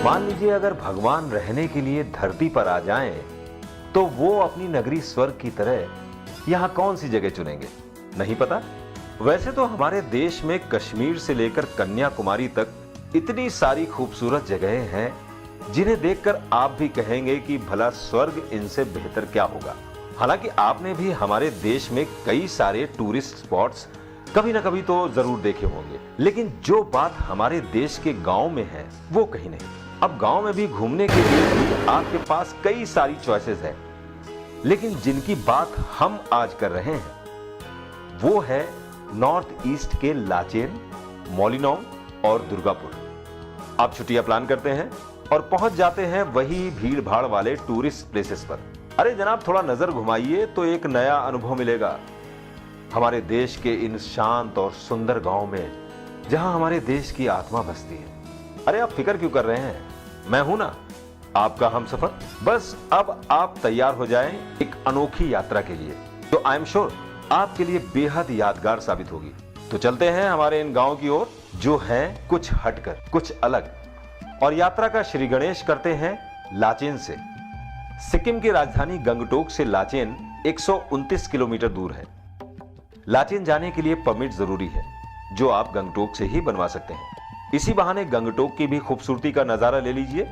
मान लीजिए अगर भगवान रहने के लिए धरती पर आ जाएं, तो वो अपनी नगरी स्वर्ग की तरह यहां कौन सी जगह चुनेंगे? नहीं पता। वैसे तो हमारे देश में कश्मीर से लेकर कन्याकुमारी तक इतनी सारी खूबसूरत जगहें हैं जिन्हें देखकर आप भी कहेंगे कि भला स्वर्ग इनसे बेहतर क्या होगा। हालांकि आपने भी हमारे देश में कई सारे टूरिस्ट स्पॉट्स कभी ना कभी तो जरूर देखे होंगे, लेकिन जो बात हमारे देश के गांव में है वो कहीं नहीं। अब गांव में भी घूमने के लिए भी आपके पास कई सारी चॉइसेस है, लेकिन जिनकी बात हम आज कर रहे हैं वो है नॉर्थ ईस्ट के लाचेन, मॉलिनॉन्ग और दुर्गापुर। आप छुट्टियां प्लान करते हैं और पहुंच जाते हैं वही भीड़ भाड़ वाले टूरिस्ट प्लेसेस पर। अरे जनाब, थोड़ा नजर घुमाइए तो एक नया अनुभव मिलेगा हमारे देश के इन शांत और सुंदर गांव में, जहां हमारे देश की आत्मा बसती है। अरे आप फिक्र क्यों कर रहे हैं, मैं हूं ना आपका हमसफर। बस अब आप तैयार हो जाएं एक अनोखी यात्रा के लिए, जो आई एम श्योर आपके लिए बेहद यादगार साबित होगी। तो चलते हैं हमारे इन गांव की ओर, जो हैं कुछ हटकर, कुछ अलग। और यात्रा का श्री गणेश करते हैं लाचेन से। सिक्किम की राजधानी गंगटोक से लाचेन 129 किलोमीटर दूर है। लाचेन जाने के लिए परमिट जरूरी है, जो आप गंगटोक से ही बनवा सकते हैं। इसी बहाने गंगटोक की भी खूबसूरती का नजारा ले लीजिए।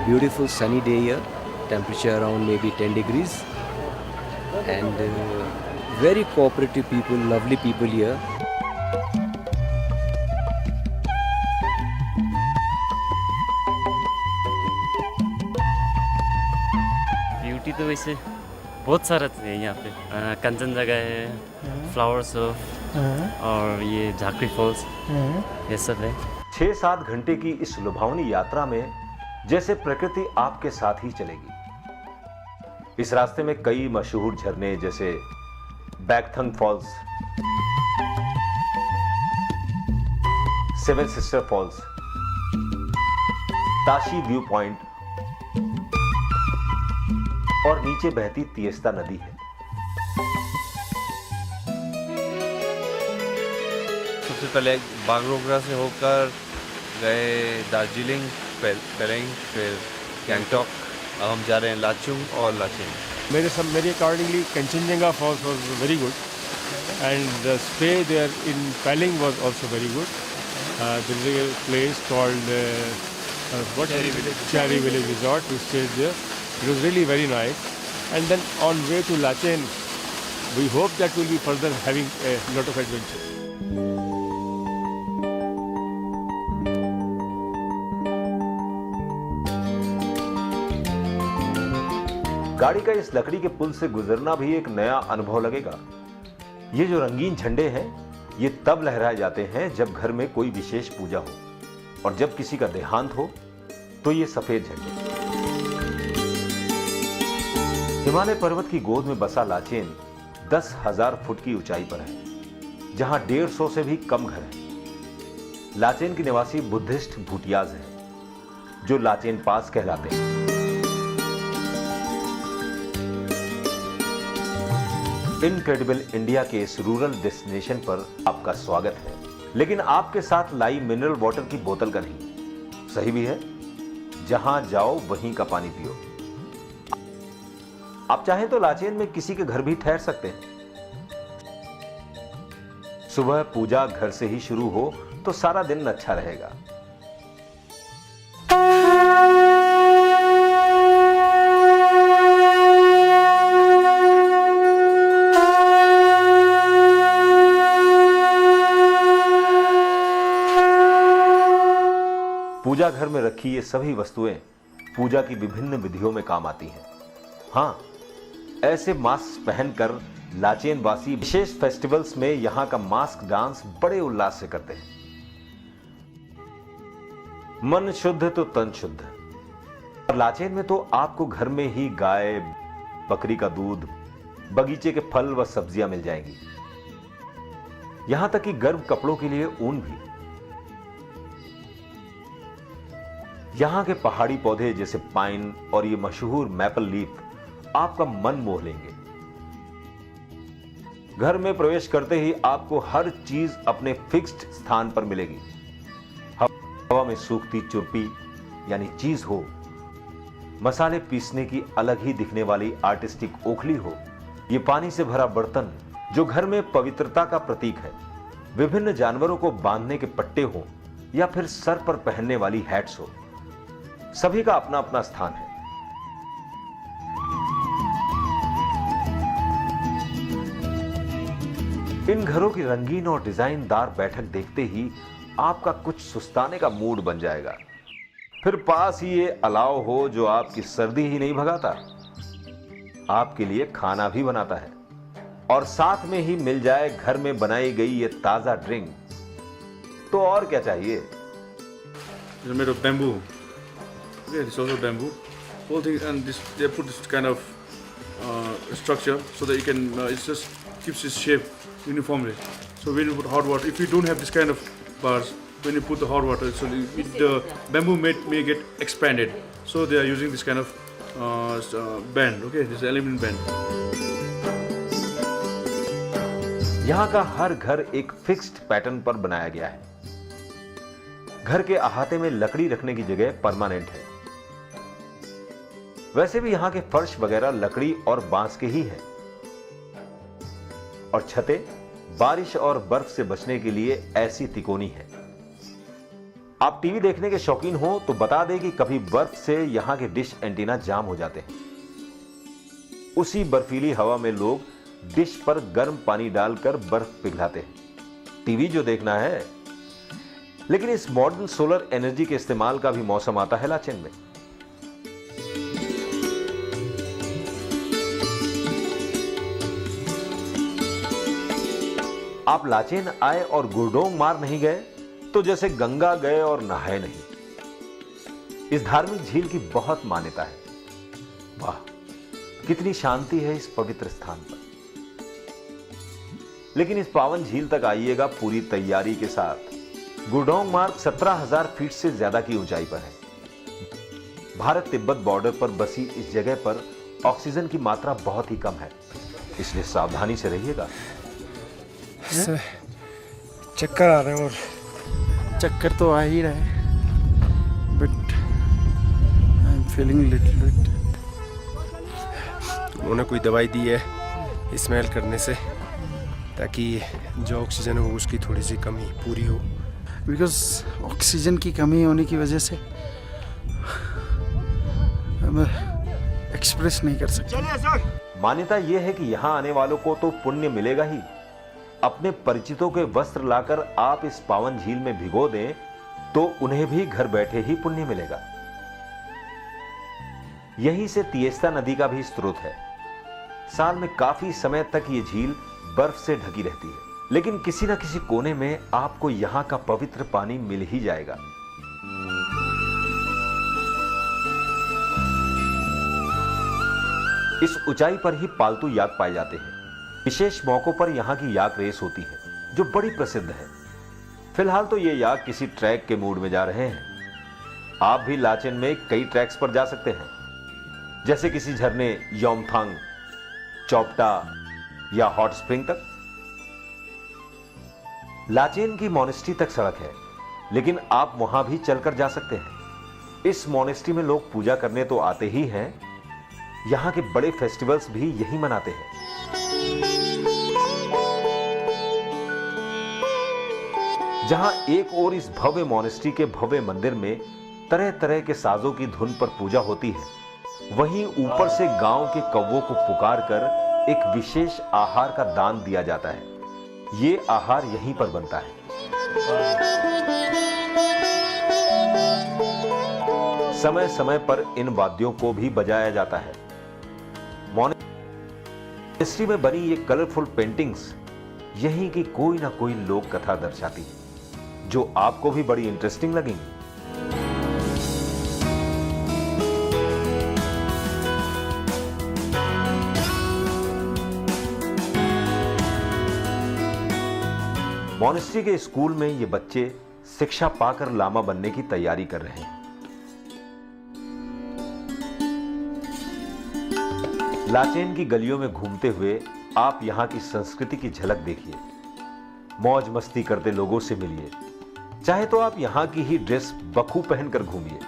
Beautiful sunny day here, temperature around maybe 10 degrees, and very cooperative people, lovely people here. Beauty तो वैसे बहुत सारा है यहाँ पे। कंचनजंगा है, फ्लावर्स और ये झाकरी फॉल्स, ये सब है। 6-7 घंटे की इस लुभावनी यात्रा में जैसे प्रकृति आपके साथ ही चलेगी। इस रास्ते में कई मशहूर झरने जैसे Bakthang falls, seven sister falls, Tashi view point और नीचे बहती तिस्ता नदी है। सबसे पहले बागडोगरा से होकर गए दार्जिलिंग, पेरेंग, फिर गैंगटॉक। अब हम जा रहे हैं लाचुंग और लाचेन। मेरे accordingly Kanchenjunga falls was very good and the stay there in Pelling was also very good. There is a place called Cherry Village Resort. We stayed there. It was really very nice. And then on way to Lachen, we hope that we'll be further having a lot of adventure. गाड़ी का इस लकड़ी के पुल से गुजरना भी एक नया अनुभव लगेगा। ये जो रंगीन झंडे हैं, ये तब लहराए जाते हैं जब घर में कोई विशेष पूजा हो, और जब किसी का देहांत हो तो ये सफेद झंडे। हिमालय पर्वत की गोद में बसा लाचेन 10,000 फुट की ऊंचाई पर है, जहां 150 से भी कम घर हैं। लाचेन के निवासी बुद्धिस्ट भूटियाज हैं, जो लाचेन पास कहलाते हैं। इनक्रेडिबल इंडिया के इस रूरल डेस्टिनेशन पर आपका स्वागत है, लेकिन आपके साथ लाई मिनरल वाटर की बोतल का नहीं। सही भी है, जहां जाओ वहीं का पानी पियो। आप चाहें तो लाचेन में किसी के घर भी ठहर सकते हैं। सुबह पूजा घर से ही शुरू हो तो सारा दिन अच्छा रहेगा। पूजा घर में रखी ये सभी वस्तुएं पूजा की विभिन्न विधियों में काम आती हैं। हाँ, ऐसे मास्क पहनकर लाचेन वासी विशेष फेस्टिवल्स में यहां का मास्क डांस बड़े उल्लास से करते हैं। मन शुद्ध तो तन शुद्ध। और लाचेन में तो आपको घर में ही गाय, बकरी का दूध, बगीचे के फल व सब्जियां मिल जाएंगी। यहां तक कि गर्म कपड़ों के लिए ऊन भी। यहां के पहाड़ी पौधे जैसे पाइन और ये मशहूर मैपल लीफ आपका मन मोह लेंगे। घर में प्रवेश करते ही आपको हर चीज अपने फिक्स्ड स्थान पर मिलेगी। हवा में सूखती चुरपी यानी चीज हो, मसाले पीसने की अलग ही दिखने वाली आर्टिस्टिक ओखली हो, ये पानी से भरा बर्तन जो घर में पवित्रता का प्रतीक है, विभिन्न जानवरों को बांधने के पट्टे हो या फिर सर पर पहनने वाली हैट्स हो, सभी का अपना अपना स्थान है। इन घरों की रंगीन और डिजाइनदार बैठक देखते ही आपका कुछ सुस्ताने का मूड बन जाएगा। फिर पास ही ये अलाव हो जो आपकी सर्दी ही नहीं भगाता, आपके लिए खाना भी बनाता है, और साथ में ही मिल जाए घर में बनाई गई ये ताजा ड्रिंक, तो और क्या चाहिए। It's made of bamboo. Okay, it's also bamboo. Whole thing, and this they put this kind of structure so that you can. It just keeps its shape uniformly. So when you put hot water, if you don't have this kind of bars, when you put the hot water, so the bamboo may get expanded. So they are using this kind of band. Okay, this aluminum band. यहां का हर घर एक fixed pattern पर बनाया गया है। घर के अहाते में लकड़ी रखने की जगह परमानेंट है। वैसे भी यहां के फर्श वगैरह लकड़ी और बांस के ही है, और छतें बारिश और बर्फ से बचने के लिए ऐसी तिकोनी है। आप टीवी देखने के शौकीन हो तो बता दें कि कभी बर्फ से यहां के डिश एंटीना जाम हो जाते हैं। उसी बर्फीली हवा में लोग डिश पर गर्म पानी डालकर बर्फ पिघलाते हैं। टीवी जो देखना है, लेकिन इस मॉडर्न सोलर एनर्जी के इस्तेमाल का भी मौसम आता है लाचेन में। आप लाचेन आए और गुरडोंग मार नहीं गए तो जैसे गंगा गए और नहाए नहीं। इस धार्मिक झील की बहुत मान्यता है। वाह, कितनी शांति है इस पवित्र स्थान पर। लेकिन इस पावन झील तक आइएगा पूरी तैयारी के साथ। गुरडोंग मार्ग 17,000 फीट से ज्यादा की ऊंचाई पर है। भारत तिब्बत बॉर्डर पर बसी इस जगह पर ऑक्सीजन की मात्रा बहुत ही कम है, इसलिए सावधानी से रहिएगा। चक्कर आ रहे हैं, और चक्कर तो आ ही रहा है, but I am feeling little bit. उन्होंने कोई दवाई दी है स्मेल करने से, ताकि जो ऑक्सीजन हो उसकी थोड़ी सी कमी पूरी हो। बिकॉज ऑक्सीजन की कमी होने की वजह से मैं एक्सप्रेस नहीं कर सकता। मान्यता यह है कि यहां आने वालों को तो पुण्य मिलेगा ही, अपने परिचितों के वस्त्र लाकर आप इस पावन झील में भिगो दें तो उन्हें भी घर बैठे ही पुण्य मिलेगा। यहीं से तिएस्ता नदी का भी स्रोत है। साल में काफी समय तक ये झील बर्फ से ढकी रहती है, लेकिन किसी न किसी कोने में आपको यहां का पवित्र पानी मिल ही जाएगा। इस ऊंचाई पर ही पालतू याक पाए जाते हैं। विशेष मौकों पर यहां की याक रेस होती है जो बड़ी प्रसिद्ध है। फिलहाल तो ये याक किसी ट्रैक के मूड में जा रहे हैं। आप भी लाचेन में कई ट्रैक्स पर जा सकते हैं, जैसे किसी झरने योमथांग, चौपटा या हॉट स्प्रिंग तक। लाचेन की मोनेस्ट्री तक सड़क है, लेकिन आप वहां भी चलकर जा सकते हैं। इस मोनेस्ट्री में लोग पूजा करने तो आते ही हैं, यहां के बड़े फेस्टिवल्स भी यही मनाते हैं। जहां एक ओर इस भव्य मोनेस्ट्री के भव्य मंदिर में तरह तरह के साजों की धुन पर पूजा होती है, वहीं ऊपर से गांव के कौवों को पुकारकर एक विशेष आहार का दान दिया जाता है। ये आहार यहीं पर बनता है। समय समय पर इन वाद्यों को भी बजाया जाता है। मोनेस्ट्री में बनी ये कलरफुल पेंटिंग्स यहीं की कोई ना कोई लोक कथा दर्शाती है, जो आपको भी बड़ी इंटरेस्टिंग लगेंगी। मोनेस्ट्री के स्कूल में ये बच्चे शिक्षा पाकर लामा बनने की तैयारी कर रहे हैं। लाचेन की गलियों में घूमते हुए आप यहां की संस्कृति की झलक देखिए, मौज मस्ती करते लोगों से मिलिए, चाहे तो आप यहां की ही ड्रेस बखूब पहनकर घूमिए।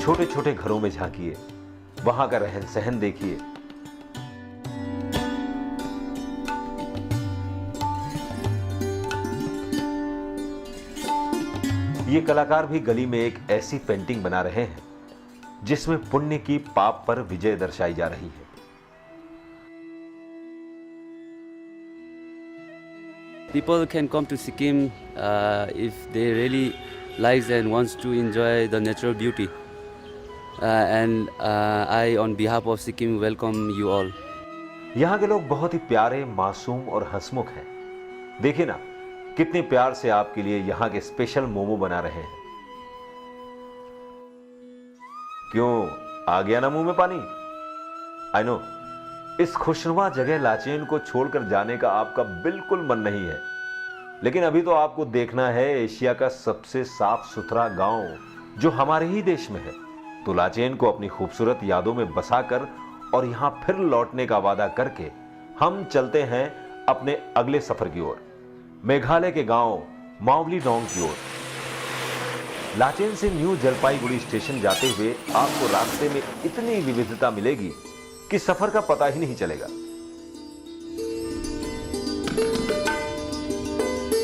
छोटे छोटे घरों में झांकिए, वहां का रहन सहन देखिए। ये कलाकार भी गली में एक ऐसी पेंटिंग बना रहे हैं जिसमें पुण्य की पाप पर विजय दर्शाई जा रही है। People can come to Sikkim if they really likes and wants to enjoy the natural beauty. And I, on behalf of Sikkim, welcome you all. यहां के लोग बहुत ही प्यारे, मासूम और हंसमुख हैं। देखिए ना, कितने प्यार से आपके लिए यहां के स्पेशल मोमो बना रहे हैं। क्यों, आ गया ना मुंह में पानी? आई नो, इस खुशनुमा जगह लाचेन को छोड़कर जाने का आपका बिल्कुल मन नहीं है, लेकिन अभी तो आपको देखना है एशिया का सबसे साफ सुथरा गांव जो हमारे ही देश में है। तो लाचेन को अपनी खूबसूरत यादों में बसाकर और यहां फिर लौटने का वादा करके हम चलते हैं अपने अगले सफर की ओर, मेघालय के गांव मावलीनोंग की ओर। लाचेन से न्यू जलपाईगुड़ी स्टेशन जाते हुए आपको रास्ते में इतनी विविधता मिलेगी कि सफर का पता ही नहीं चलेगा।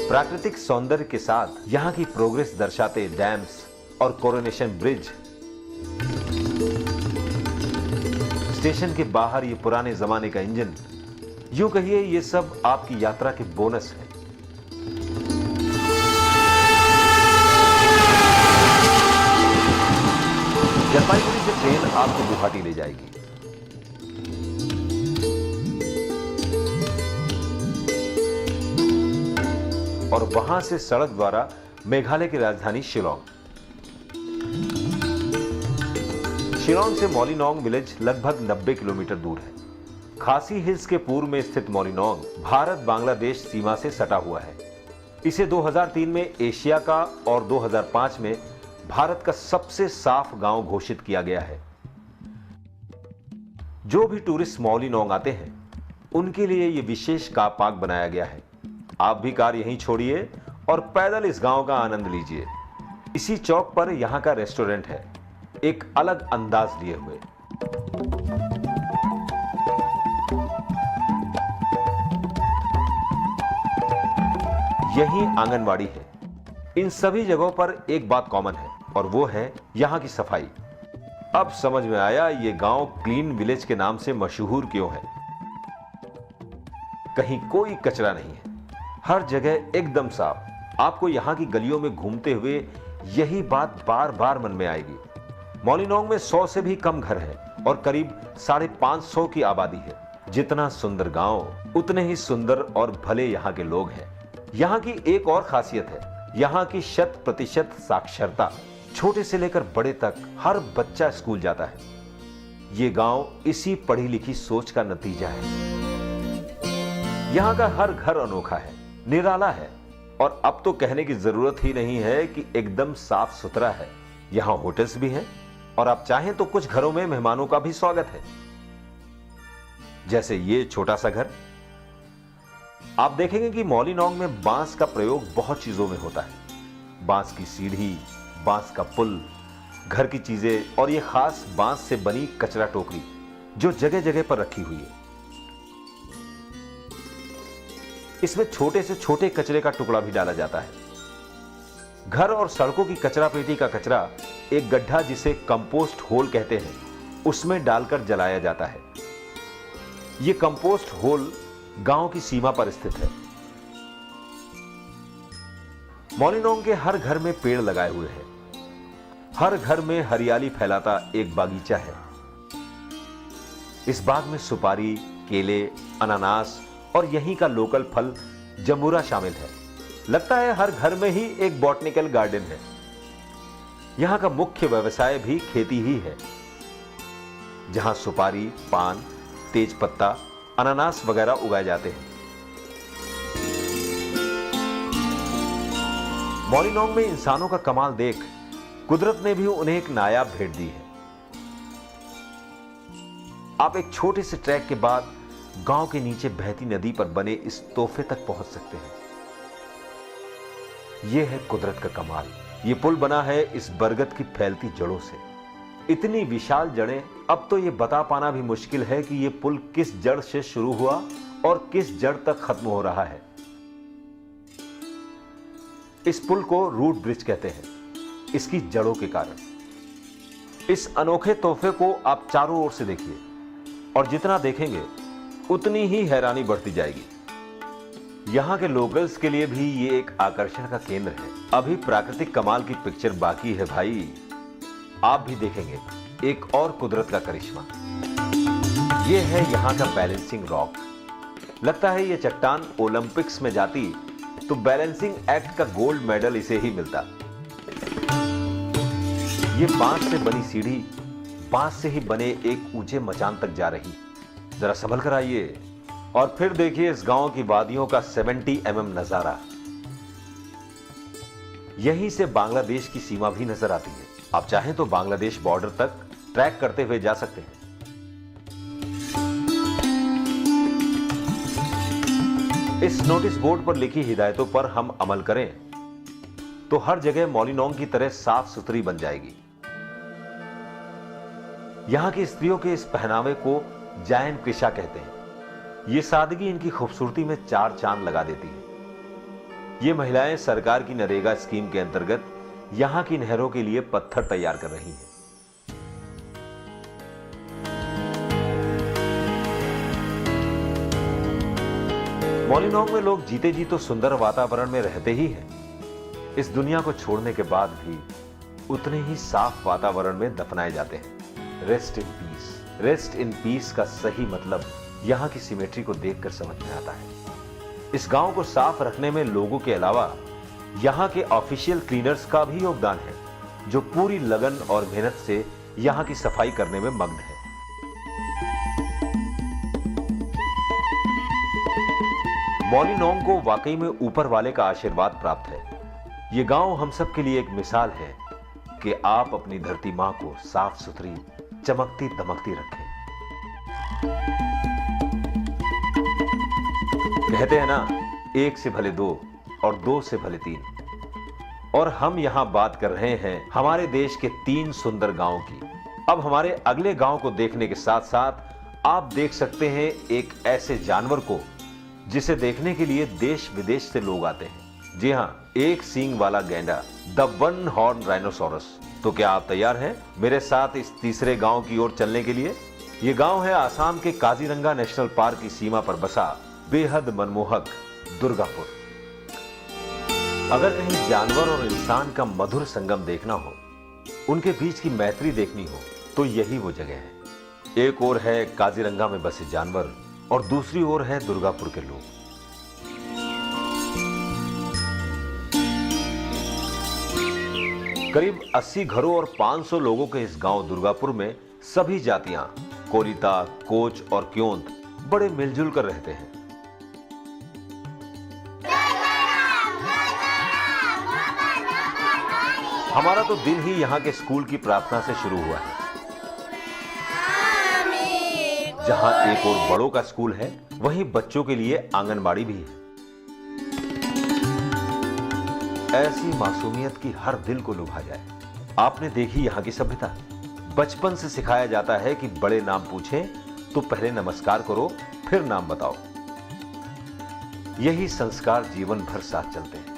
प्राकृतिक सौंदर्य के साथ यहां की प्रोग्रेस दर्शाते डैम्स और कोरोनेशन ब्रिज, स्टेशन के बाहर ये पुराने जमाने का इंजन, यूं कहिए ये सब आपकी यात्रा के बोनस है। जलपाईगुड़ी से ट्रेन आपको गुवाहाटी ले जाएगी। और वहां से सड़क द्वारा मेघालय की राजधानी शिलोंग। शिलोंग से मॉलिनोंग विलेज लगभग 90 किलोमीटर दूर है। खासी हिल्स के पूर्व में स्थित मॉलिनोंग भारत बांग्लादेश सीमा से सटा हुआ है। इसे 2003 में एशिया का और 2005 में भारत का सबसे साफ गांव घोषित किया गया है। जो भी टूरिस्ट मॉलिनोंग आते हैं उनके लिए यह विशेष कार पार्क बनाया गया है। आप भी कार यहीं छोड़िए और पैदल इस गांव का आनंद लीजिए। इसी चौक पर यहां का रेस्टोरेंट है, एक अलग अंदाज लिए हुए। यही आंगनवाड़ी है। इन सभी जगहों पर एक बात कॉमन है और वो है यहां की सफाई। अब समझ में आया ये गांव क्लीन विलेज के नाम से मशहूर क्यों है। कहीं कोई कचरा नहीं है, हर जगह एकदम साफ। आपको यहां की गलियों में घूमते हुए यही बात बार बार मन में आएगी। मॉलिनोंग में 100 से भी कम घर हैं और करीब 550 की आबादी है। जितना सुंदर गांव उतने ही सुंदर और भले यहां के लोग हैं। यहां की एक और खासियत है, यहां की 100% साक्षरता। छोटे से लेकर बड़े तक हर बच्चा स्कूल जाता है। ये गांव इसी पढ़ी लिखी सोच का नतीजा है। यहां का हर घर अनोखा है, निराला है और अब तो कहने की जरूरत ही नहीं है कि एकदम साफ सुथरा है। यहां होटल्स भी हैं और आप चाहें तो कुछ घरों में मेहमानों का भी स्वागत है, जैसे ये छोटा सा घर। आप देखेंगे कि मॉलिनोंग में बांस का प्रयोग बहुत चीजों में होता है। बांस की सीढ़ी, बांस का पुल, घर की चीजें और ये खास बांस से बनी कचरा टोकरी जो जगह जगह पर रखी हुई है। इसमें छोटे से छोटे कचरे का टुकड़ा भी डाला जाता है। घर और सड़कों की कचरा पेटी का कचरा एक गड्ढा जिसे कंपोस्ट होल कहते हैं, उसमें डालकर जलाया जाता है। यह कंपोस्ट होल गांव की सीमा पर स्थित है। मॉलिनोंग के हर घर में पेड़ लगाए हुए हैं। हर घर में हरियाली फैलाता एक बागीचा है। इस बाग में सुपारी, केले, अनानास और यहीं का लोकल फल जंबूरा शामिल है। लगता है हर घर में ही एक बॉटनिकल गार्डन है। यहां का मुख्य व्यवसाय भी खेती ही है, जहां सुपारी, पान, तेज पत्ता, अनानास वगैरह उगाए जाते हैं। मॉलिनोंग में इंसानों का कमाल देख कुदरत ने भी उन्हें एक नायाब भेंट दी है। आप एक छोटे से ट्रैक के बाद गांव के नीचे बहती नदी पर बने इस तोहफे तक पहुंच सकते हैं। यह है कुदरत का कमाल। यह पुल बना है इस बरगद की फैलती जड़ों से। इतनी विशाल जड़ें, अब तो यह बता पाना भी मुश्किल है कि यह पुल किस जड़ से शुरू हुआ और किस जड़ तक खत्म हो रहा है। इस पुल को रूट ब्रिज कहते हैं, इसकी जड़ों के कारण। इस अनोखे तोहफे को आप चारों ओर से देखिए और जितना देखेंगे उतनी ही हैरानी बढ़ती जाएगी। यहां के लोकल्स के लिए भी ये एक आकर्षण का केंद्र है। अभी प्राकृतिक कमाल की पिक्चर बाकी है भाई। आप भी देखेंगे एक और कुदरत का करिश्मा। ये है यहां का बैलेंसिंग रॉक। लगता है ये चट्टान ओलंपिक्स में जाती तो बैलेंसिंग एक्ट का गोल्ड मेडल इसे ही मिलता। ये बांस से बनी सीढ़ी बांस से ही बने एक ऊंचे मचान तक जा रही। जरा संभल कर आइए और फिर देखिए इस गांव की वादियों का 70 mm नजारा। यहीं से बांग्लादेश की सीमा भी नजर आती है। आप चाहें तो बांग्लादेश बॉर्डर तक ट्रैक करते हुए जा सकते हैं। इस नोटिस बोर्ड पर लिखी हिदायतों पर हम अमल करें तो हर जगह मॉलिनोंग की तरह साफ सुथरी बन जाएगी। यहां की स्त्रियों के इस पहनावे को जायन कृषा कहते हैं। यह सादगी इनकी खूबसूरती में चार चांद लगा देती है। ये महिलाएं सरकार की नरेगा स्कीम के अंतर्गत यहां की नहरों के लिए पत्थर तैयार कर रही हैं। मॉलिनोंग में लोग जीते जी तो सुंदर वातावरण में रहते ही हैं, इस दुनिया को छोड़ने के बाद भी उतने ही साफ वातावरण में दफनाए जाते हैं। Rest in peace. Rest in peace का सही मतलब यहां की सिमेट्री को देखकर समझ में आता है। इस गांव को साफ रखने में लोगों के अलावा यहां के ऑफिशियल क्लीनर्स का भी योगदान है, जो पूरी लगन और मेहनत से यहां की सफाई करने में मग्न है। मॉलिनोंग को वाकई में ऊपर वाले का आशीर्वाद प्राप्त है। यह गांव हम सब के लिए एक मिसाल है कि आप अपनी धरती मां को साफ सुथरी, चमकती दमकती रखें। कहते हैं ना, एक से भले दो और दो से भले तीन। और हम यहां बात कर रहे हैं हमारे देश के 3 सुंदर गांवों की। अब हमारे अगले गांव को देखने के साथ साथ आप देख सकते हैं एक ऐसे जानवर को जिसे देखने के लिए देश विदेश से लोग आते हैं। जी हां, एक सींग वाला गैंडा, द वन हॉर्न राइनोसोरस। तो क्या आप तैयार हैं मेरे साथ इस तीसरे गांव की ओर चलने के लिए? यह गांव है आसाम के काजीरंगा नेशनल पार्क की सीमा पर बसा बेहद मनमोहक दुर्गापुर। अगर कहीं जानवर और इंसान का मधुर संगम देखना हो, उनके बीच की मैत्री देखनी हो, तो यही वो जगह है। एक ओर है काजीरंगा में बसे जानवर और दूसरी ओर है दुर्गापुर के लोग। करीब 80 घरों और 500 लोगों के इस गांव दुर्गापुर में सभी जातियां, कोलिता, कोच और क्योंत बड़े मिलजुल कर रहते हैं। हमारा तो दिन ही यहाँ के स्कूल की प्रार्थना से शुरू हुआ है, जहाँ एक और बड़ों का स्कूल है, वहीं बच्चों के लिए आंगनबाड़ी भी है। ऐसी मासूमियत की हर दिल को लुभा जाए। आपने देखी यहाँ की सभ्यता। बचपन से सिखाया जाता है कि बड़े नाम पूछें तो पहले नमस्कार करो, फिर नाम बताओ। यही संस्कार जीवन भर साथ चलते हैं।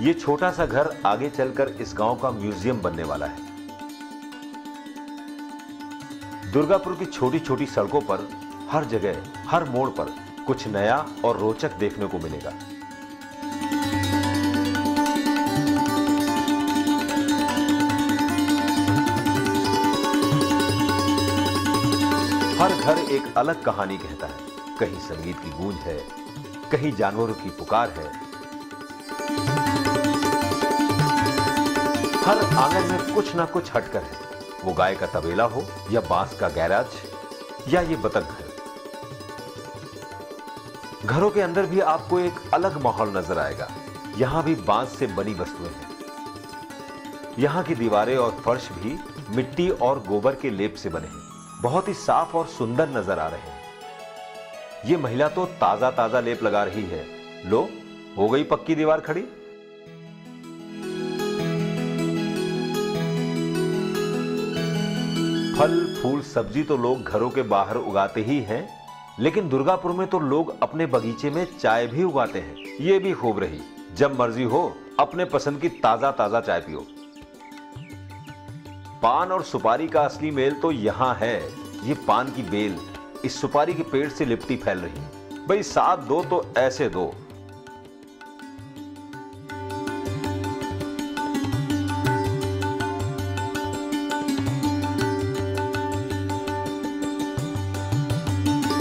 ये छोटा सा घर आगे चलकर इस गांव का म्यूजियम बनने वाला है। दुर्गापुर की छोटी छोटी सड़कों पर हर जगह, हर मोड़ पर कुछ नया और रोचक देखने को मिलेगा। हर घर एक अलग कहानी कहता है। कहीं संगीत की गूंज है, कहीं जानवरों की पुकार है। हर आंगन में कुछ ना कुछ हटकर है। वो गाय का तबेला हो या बांस का गैराज या ये बतख घर। घरों के अंदर भी आपको एक अलग माहौल नजर आएगा। यहां भी बांस से बनी वस्तुएं हैं। यहां की दीवारें और फर्श भी मिट्टी और गोबर के लेप से बने हैं। बहुत ही साफ और सुंदर नजर आ रहे हैं। ये महिला तो ताजा ताजा लेप लगा रही है। लो, हो गई पक्की दीवार खड़ी। फल फूल सब्जी तो लोग घरों के बाहर उगाते ही हैं, लेकिन दुर्गापुर में तो लोग अपने बगीचे में चाय भी उगाते हैं। ये भी खूब रही, जब मर्जी हो अपने पसंद की ताजा ताजा चाय पियो। पान और सुपारी का असली मेल तो यहां है। ये पान की बेल इस सुपारी के पेड़ से लिपटी फैल रही। भाई साथ दो तो ऐसे दो।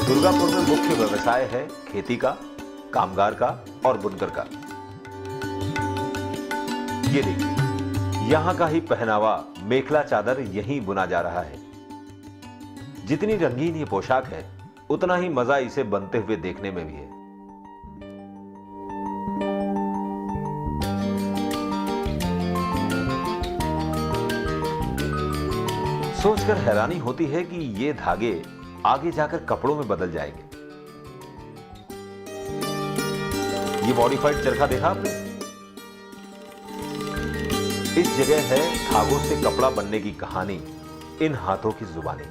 दुर्गापुर में मुख्य व्यवसाय है खेती का, कामगार का और बुनकर का। ये देखिए, यहां का ही पहनावा मेखला चादर यहीं बुना जा रहा है। जितनी रंगीन ये पोशाक है, उतना ही मजा इसे बनते हुए देखने में भी है। सोचकर हैरानी होती है कि ये धागे आगे जाकर कपड़ों में बदल जाएंगे। ये मॉडिफाइड चरखा देखा आपने? इस जगह है धागों से कपड़ा बनने की कहानी, इन हाथों की जुबानी।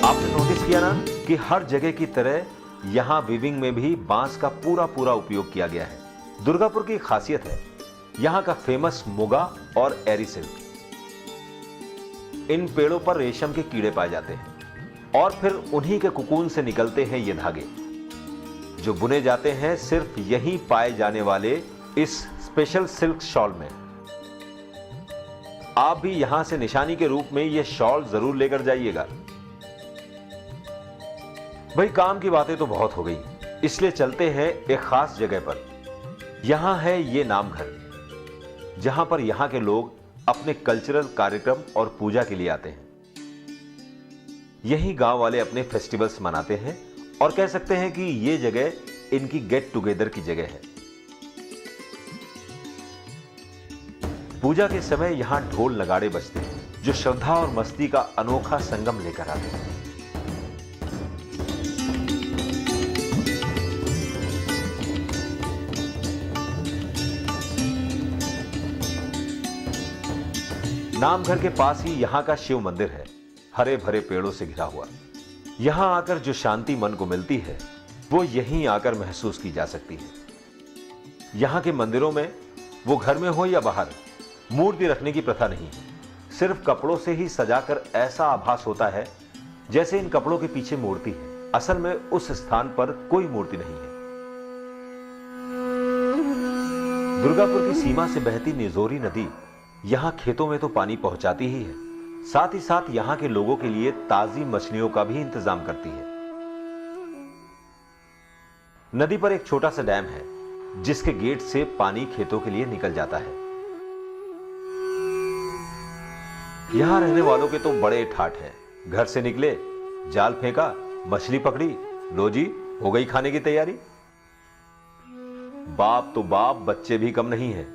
आपने नोटिस किया ना कि हर जगह की तरह यहां वीविंग में भी बांस का पूरा पूरा उपयोग किया गया है। दुर्गापुर की खासियत है यहां का फेमस मुगा और एरी सिल्क। इन पेड़ों पर रेशम के कीड़े पाए जाते हैं और फिर उन्हीं के कुकून से निकलते हैं ये धागे, जो बुने जाते हैं सिर्फ यहीं पाए जाने वाले इस स्पेशल सिल्क शॉल में। आप भी यहां से निशानी के रूप में ये शॉल जरूर लेकर जाइएगा। भाई काम की बातें तो बहुत हो गई, इसलिए चलते हैं एक खास जगह पर। यहां है ये नामघर, जहां पर यहां के लोग अपने कल्चरल कार्यक्रम और पूजा के लिए आते हैं। यही गांव वाले अपने फेस्टिवल्स मनाते हैं और कह सकते हैं कि ये जगह इनकी गेट टुगेदर की जगह है। पूजा के समय यहां ढोल नगाड़े बजते हैं, जो श्रद्धा और मस्ती का अनोखा संगम लेकर आते हैं। नामघर के पास ही यहां का शिव मंदिर है, हरे भरे पेड़ों से घिरा हुआ। यहां आकर जो शांति मन को मिलती है, वो यहीं आकर महसूस की जा सकती है। यहां के मंदिरों में, वो घर में हो या बाहर, मूर्ति रखने की प्रथा नहीं है। सिर्फ कपड़ों से ही सजाकर ऐसा आभास होता है जैसे इन कपड़ों के पीछे मूर्ति है। असल में उस स्थान पर कोई मूर्ति नहीं है। दुर्गापुर की सीमा से बहती निजोरी नदी यहां खेतों में तो पानी पहुंचाती ही है, साथ ही साथ यहां के लोगों के लिए ताजी मछलियों का भी इंतजाम करती है। नदी पर एक छोटा सा डैम है, जिसके गेट से पानी खेतों के लिए निकल जाता है। यहां रहने वालों के तो बड़े ठाठ हैं। घर से निकले, जाल फेंका, मछली पकड़ी, लो जी हो गई खाने की तैयारी। बाप तो बाप, बच्चे भी कम नहीं है।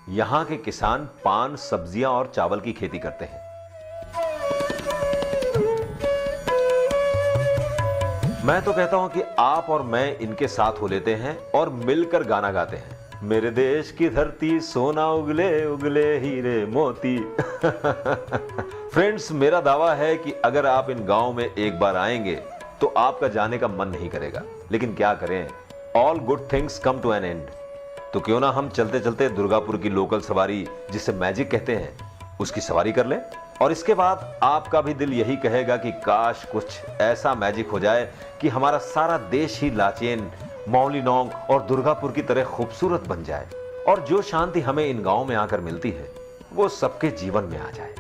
यहां के किसान पान, सब्जियां और चावल की खेती करते हैं। मैं तो कहता हूं कि आप और मैं इनके साथ हो लेते हैं और मिलकर गाना गाते हैं। मेरे देश की धरती सोना उगले उगले हीरे मोती। फ्रेंड्स, मेरा दावा है कि अगर आप इन गांव में एक बार आएंगे तो आपका जाने का मन नहीं करेगा। लेकिन क्या करें, all good things come to an end. तो क्यों ना हम चलते चलते दुर्गापुर की लोकल सवारी, जिसे मैजिक कहते हैं, उसकी सवारी कर लें। और इसके बाद आपका भी दिल यही कहेगा कि काश कुछ ऐसा मैजिक हो जाए कि हमारा सारा देश ही लाचेन, मौलीनोंग और दुर्गापुर की तरह खूबसूरत बन जाए। और जो शांति हमें इन गांवों में आकर मिलती है, वो सबके जीवन में आ जाए।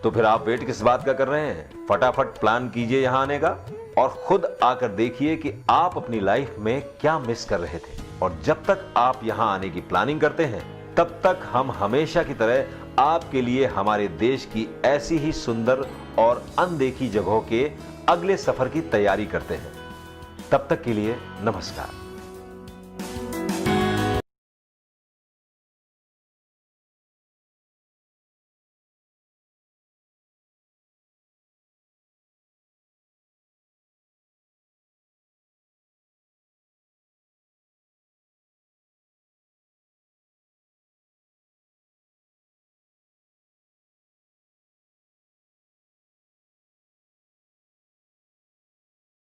तो फिर आप वेट किस बात का कर रहे हैं? फटाफट प्लान कीजिए यहां आने का और खुद आकर देखिए कि आप अपनी लाइफ में क्या मिस कर रहे थे। और जब तक आप यहां आने की प्लानिंग करते हैं, तब तक हम हमेशा की तरह आपके लिए हमारे देश की ऐसी ही सुंदर और अनदेखी जगहों के अगले सफर की तैयारी करते हैं। तब तक के लिए नमस्कार।